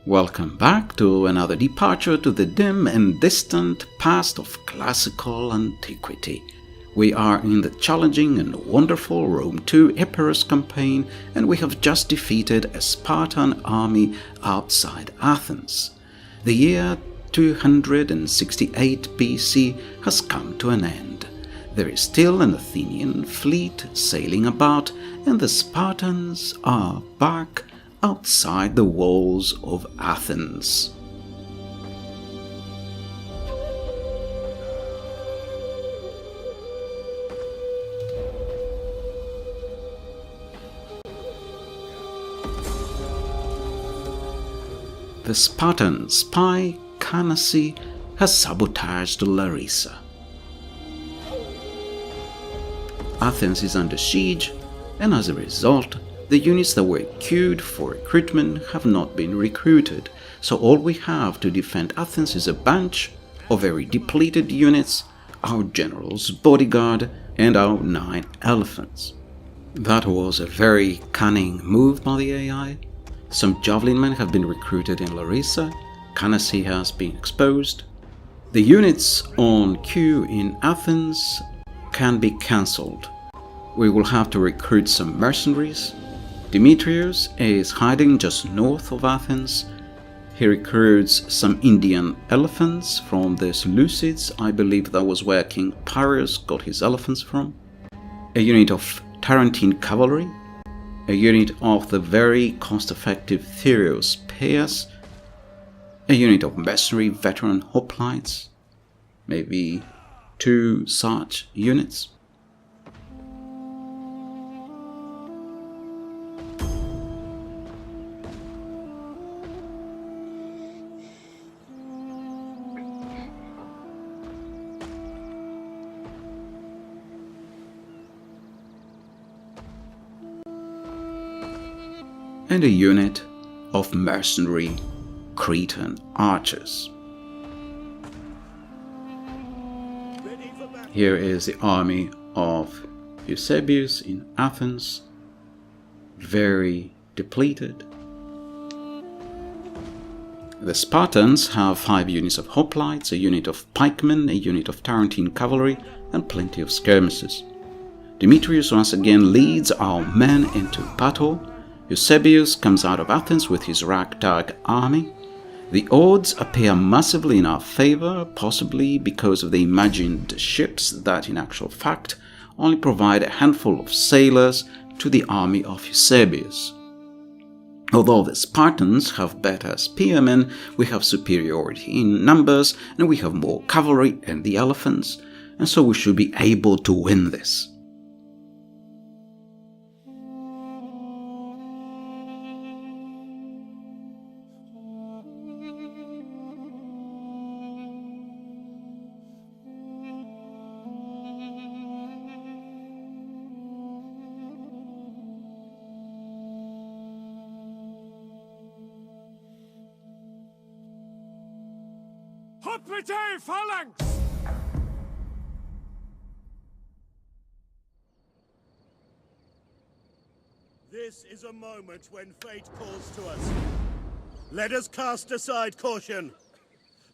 Welcome back to another departure to the dim and distant past of classical antiquity. We are in the challenging and wonderful Rome II Epirus campaign, and we have just defeated a Spartan army outside Athens. The year 268 BC has come to an end. There is still an Athenian fleet sailing about, and the Spartans are back outside the walls of Athens. The Spartan spy Cannae has sabotaged Larissa. Athens is under siege, and as a result, the units that were queued for recruitment have not been recruited, so all we have to defend Athens is a bunch of very depleted units, our general's bodyguard, and our 9 elephants. That was a very cunning move by the AI. Some javelin men have been recruited in Larissa, Cannae has been exposed. The units on queue in Athens can be cancelled. We will have to recruit some mercenaries. Demetrius is hiding just north of Athens. He recruits some Indian elephants from the Seleucids. I believe that was where King Areus got his elephants from. A unit of Tarentine cavalry. A unit of the very cost-effective Theros Paius. A unit of mercenary veteran hoplites. Maybe 2 such units. And a unit of mercenary Cretan archers. Here is the army of Eusebius in Athens, very depleted. The Spartans have 5 units of hoplites, a unit of pikemen, a unit of Tarentine cavalry, and plenty of skirmishers. Demetrius once again leads our men into battle. Eusebius comes out of Athens with his ragtag army. The odds appear massively in our favor, possibly because of the imagined ships that in actual fact only provide a handful of sailors to the army of Eusebius. Although the Spartans have better spearmen, we have superiority in numbers, and we have more cavalry and the elephants, and so we should be able to win this. Hoplite phalanx! This is a moment when fate calls to us. Let us cast aside caution.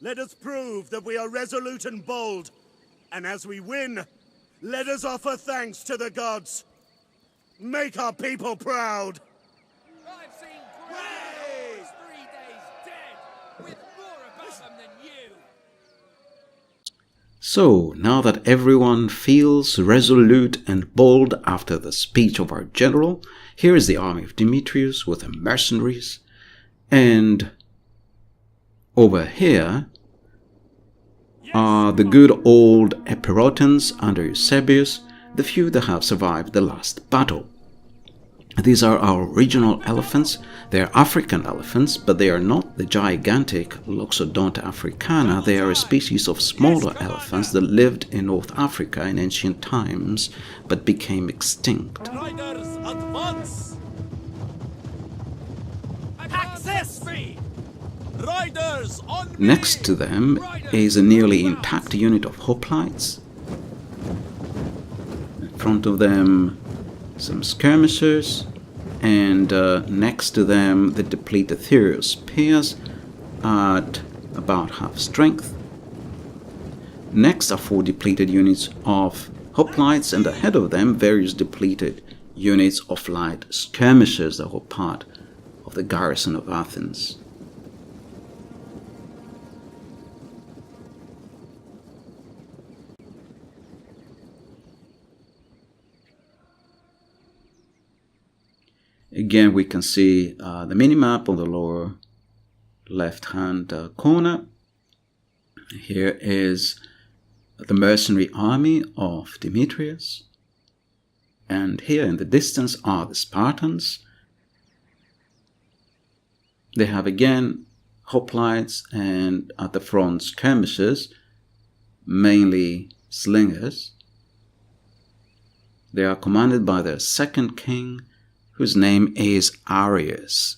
Let us prove that we are resolute and bold. And as we win, let us offer thanks to the gods. Make our people proud. I've seen great 3 days dead, with more about them than you. So, now that everyone feels resolute and bold after the speech of our general, here is the army of Demetrius with the mercenaries, and over here are the good old Epirotes under Eusebius, the few that have survived the last battle. These are our regional elephants. They are African elephants, but they are not the gigantic Loxodonta africana. They are a species of smaller elephants that lived in North Africa in ancient times, but became extinct. Riders, advance! Access speed! Riders, on me! Next to them is a nearly intact unit of hoplites. In front of them, some skirmishers, and next to them the depleted Athenian spears at about half strength. Next are 4 depleted units of hoplites, and ahead of them various depleted units of light skirmishers that were part of the garrison of Athens. Again, we can see the minimap on the lower left-hand corner. Here is the mercenary army of Demetrius. And here in the distance are the Spartans. They have again hoplites, and at the front skirmishers, mainly slingers. They are commanded by their second king, whose name is Areus.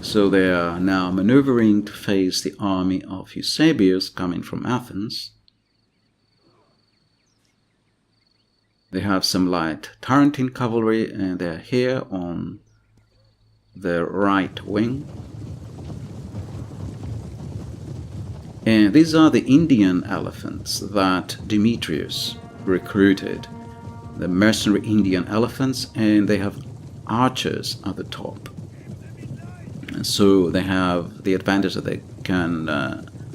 So they are now maneuvering to face the army of Eusebius coming from Athens. They have some light Tarentine cavalry, and they're here on the right wing. And these are the Indian elephants that Demetrius recruited, the mercenary Indian elephants, and they have archers at the top. And so they have the advantage that they can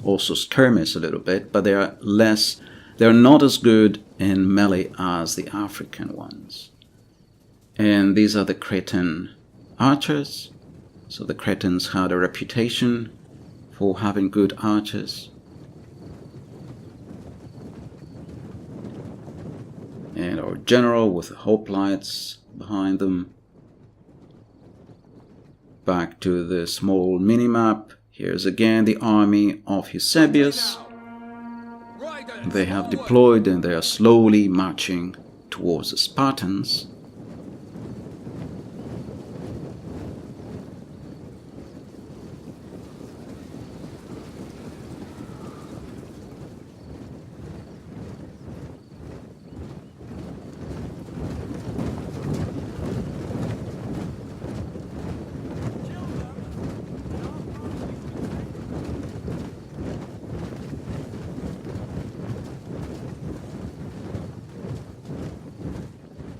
also skirmish a little bit, but they're not as good in melee as the African ones. And these are the Cretan archers. So the Cretans had a reputation for having good archers. And our general with the hoplites behind them. Back to the small minimap. Here's again the army of Eusebius. They have deployed and they are slowly marching towards the Spartans.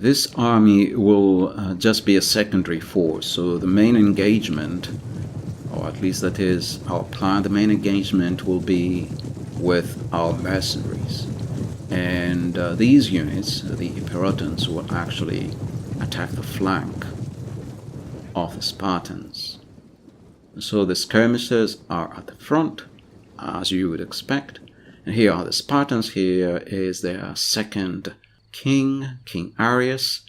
This army will just be a secondary force, so the main engagement, or at least that is our plan, the main engagement will be with our mercenaries. And these units, the Epirus, will actually attack the flank of the Spartans. So the skirmishers are at the front, as you would expect. And here are the Spartans. Here is their second king, King Areus.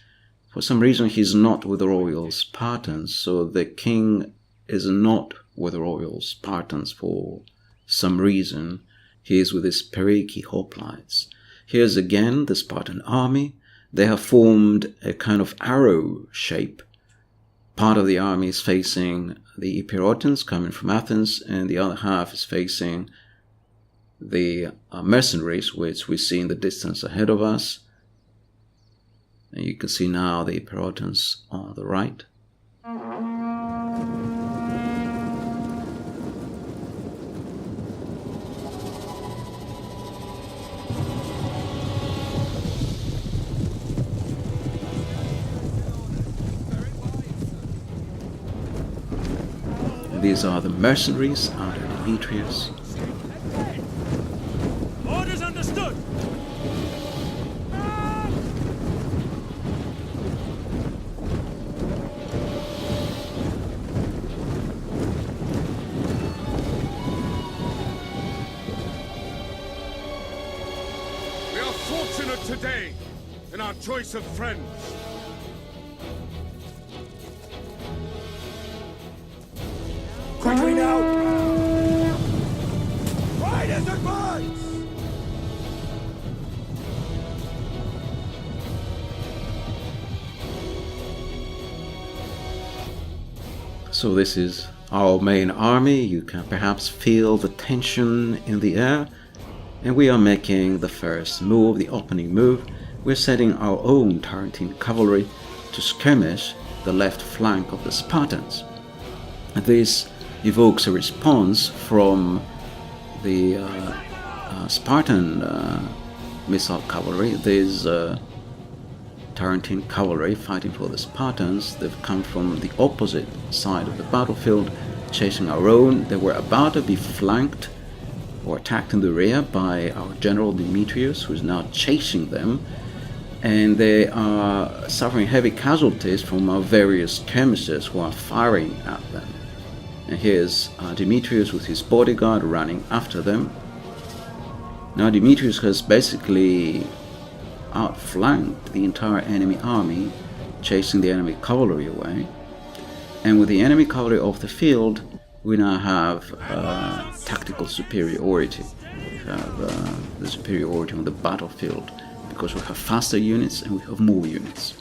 For some reason he's not with the royal Spartans, so the king is not with the royal Spartans for some reason. He is with his Periki hoplites. Here's again the Spartan army. They have formed a kind of arrow shape. Part of the army is facing the Epirus coming from Athens, and the other half is facing the mercenaries, which we see in the distance ahead of us. And you can see now the Epirus on the right. These are the mercenaries under Demetrius. Orders understood! We are fortunate today in our choice of friends. Quickly now! Riders at once! So this is our main army. You can perhaps feel the tension in the air. And we are making the first move, the opening move. We're setting our own Tarentine cavalry to skirmish the left flank of the Spartans. This evokes a response from the Spartan missile cavalry. These Tarentine cavalry fighting for the Spartans, they've come from the opposite side of the battlefield, chasing our own. They were about to be flanked or attacked in the rear by our general Demetrius, who is now chasing them, and they are suffering heavy casualties from our various skirmishers who are firing at them. And here's Demetrius with his bodyguard running after them. Now Demetrius has basically outflanked the entire enemy army, chasing the enemy cavalry away. And with the enemy cavalry off the field, we now have tactical superiority. We have the superiority on the battlefield because we have faster units and we have more units.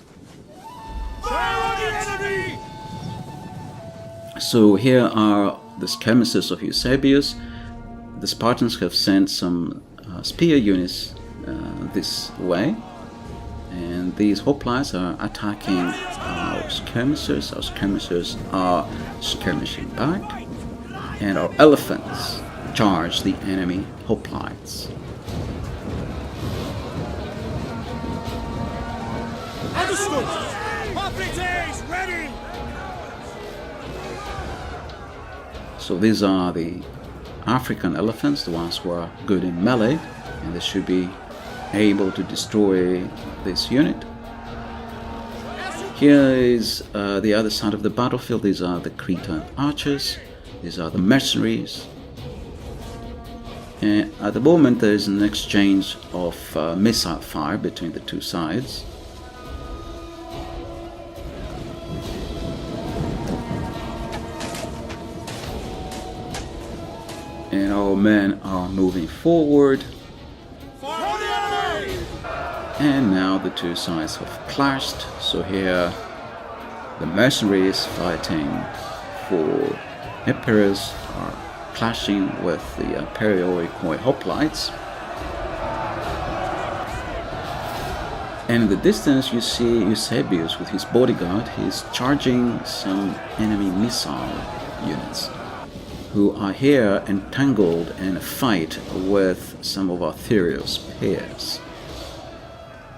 So here are the skirmishers of Eusebius. The Spartans have sent some spear units this way, and these hoplites are attacking our skirmishers. Our skirmishers are skirmishing back, and our elephants charge the enemy hoplites. Understood! Hoplites, ready! So these are the African elephants, the ones who are good in melee, and they should be able to destroy this unit. Here is the other side of the battlefield. These are the Cretan archers. These are the mercenaries. And at the moment there is an exchange of missile fire between the two sides. And our men are moving forward. And now the two sides have clashed. So here the mercenaries fighting for Epirus are clashing with the Perioikoi hoplites. And in the distance you see Eusebius with his bodyguard. He's charging some enemy missile units who are here entangled in a fight with some of Athens' peers.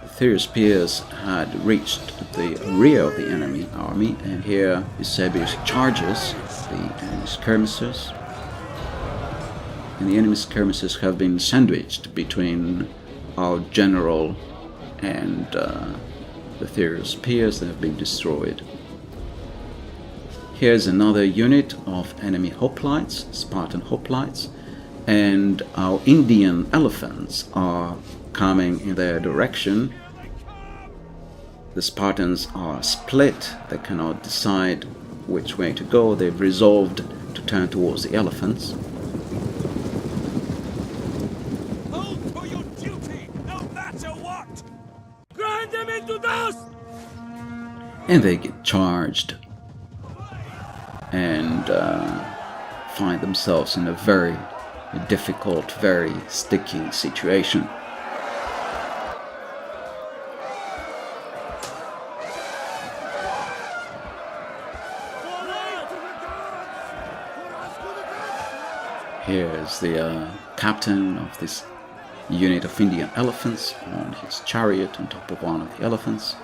Athens' peers had reached the rear of the enemy army, and here Eusebius charges the enemy skirmishers. And the enemy skirmishers have been sandwiched between our general and the Athens' peers that have been destroyed. Here's another unit of enemy hoplites, Spartan hoplites, and our Indian elephants are coming in their direction. The Spartans are split. They cannot decide which way to go. They've resolved to turn towards the elephants. Hold to your duty, no matter what! Grind them into dust! And they get charged and find themselves in a very difficult, very sticky situation. Here's the captain of this unit of Indian elephants on his chariot on top of one of the elephants.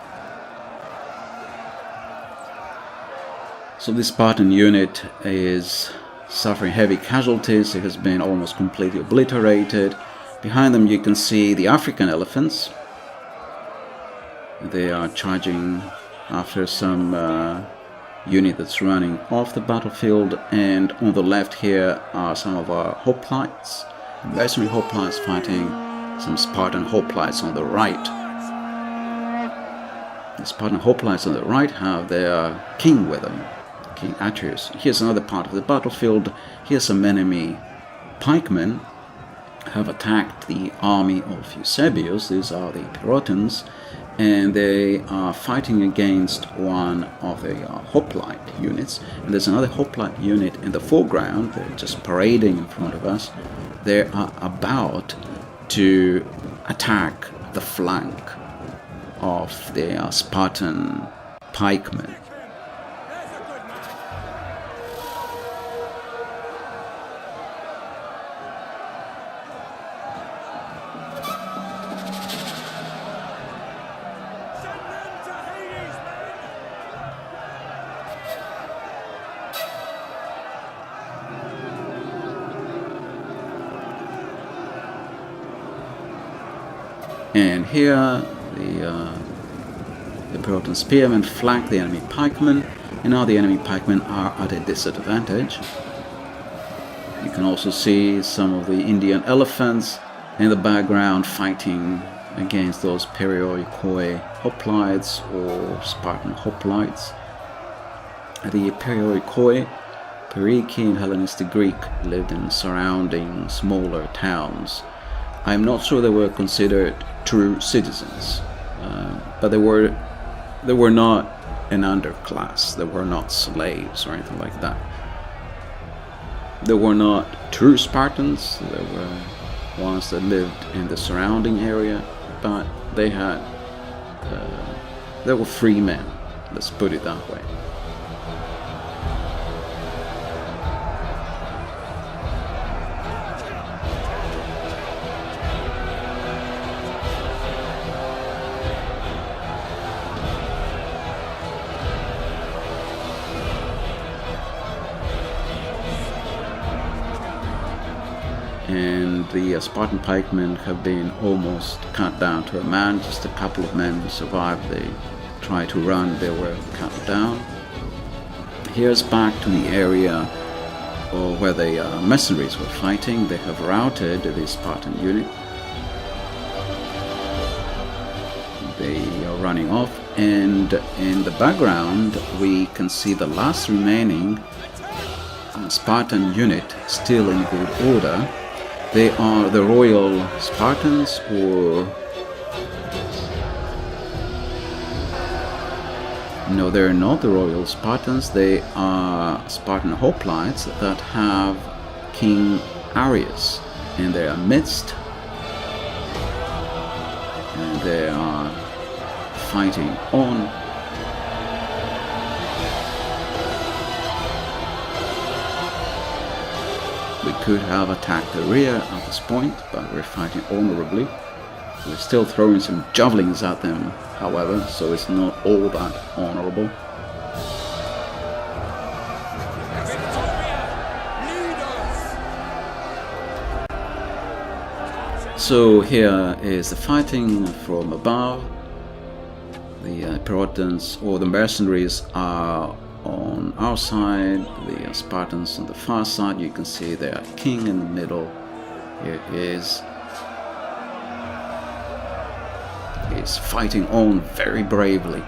So this Spartan unit is suffering heavy casualties. It has been almost completely obliterated. Behind them you can see the African elephants. They are charging after some unit that's running off the battlefield, and on the left here are some of our hoplites, mercenary hoplites fighting some Spartan hoplites on the right. The Spartan hoplites on the right have their king with them, King Areus. Here's another part of the battlefield. Here's some enemy pikemen have attacked the army of Eusebius. These are the Epirotans, and they are fighting against one of the hoplite units. And there's another hoplite unit in the foreground. They're just parading in front of us. They are about to attack the flank of the Spartan pikemen. And here the Proton spearmen flank the enemy pikemen, and now the enemy pikemen are at a disadvantage. You can also see some of the Indian elephants in the background fighting against those Perioikoi hoplites or Spartan hoplites. The Perioikoi, Periki in Hellenistic Greek, lived in surrounding smaller towns. I'm not sure they were considered true citizens, but they were not an underclass. They were not slaves or anything like that. They were not true Spartans. They were ones that lived in the surrounding area, but they were free men. Let's put it that way. And the Spartan pikemen have been almost cut down to a man. Just a couple of men who survived. They tried to run, they were cut down. Here's back to the area where the mercenaries were fighting. They have routed the Spartan unit. They are running off, and in the background we can see the last remaining Spartan unit still in good order. They are the Royal Spartans, or no, they're not the Royal Spartans. They are Spartan hoplites that have King Areus in their midst, and they are fighting on. We could have attacked the rear at this point, but we're fighting honorably. We're still throwing some javelins at them, however, so it's not all that honorable. So here is the fighting from above. The Spartans, or the mercenaries, are on our side, the Spartans on the far side. You can see their king in the middle. Here is fighting on very bravely.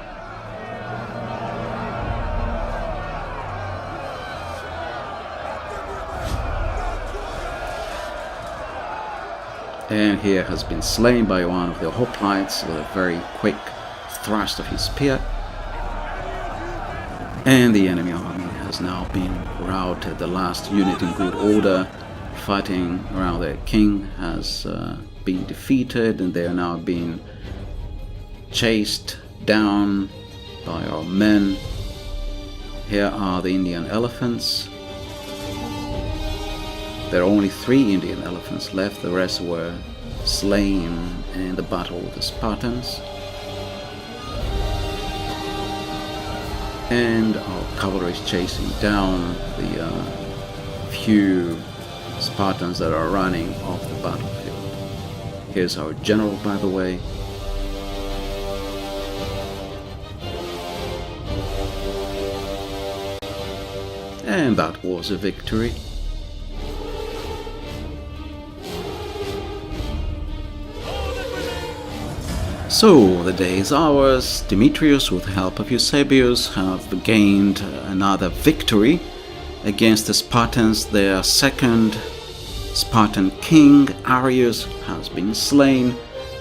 And here has been slain by one of the hoplites with a very quick thrust of his spear. And the enemy army has now been routed. The last unit in good order fighting around their king has been defeated, and they are now being chased down by our men. Here are the Indian elephants. There are only 3 Indian elephants left. The rest were slain in the battle with the Spartans. And our cavalry is chasing down the few Spartans that are running off the battlefield. Here's our general, by the way. And that was a victory. So, the day is ours. Demetrius, with the help of Eusebius, have gained another victory against the Spartans. Their second Spartan king, Areus, has been slain.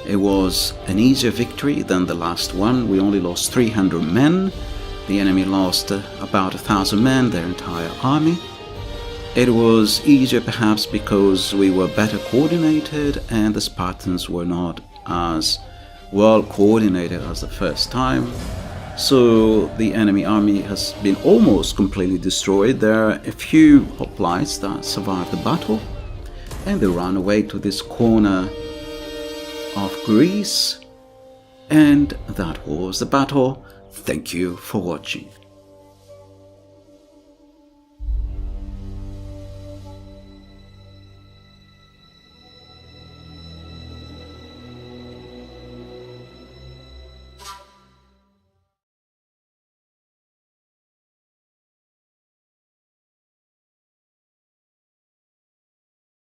It was an easier victory than the last one. We only lost 300 men. The enemy lost about 1,000 men, their entire army. It was easier perhaps because we were better coordinated and the Spartans were not as well coordinated as the first time. So the enemy army has been almost completely destroyed. There are a few hoplites that survived the battle, and they ran away to this corner of Greece. And that was the battle. Thank you for watching.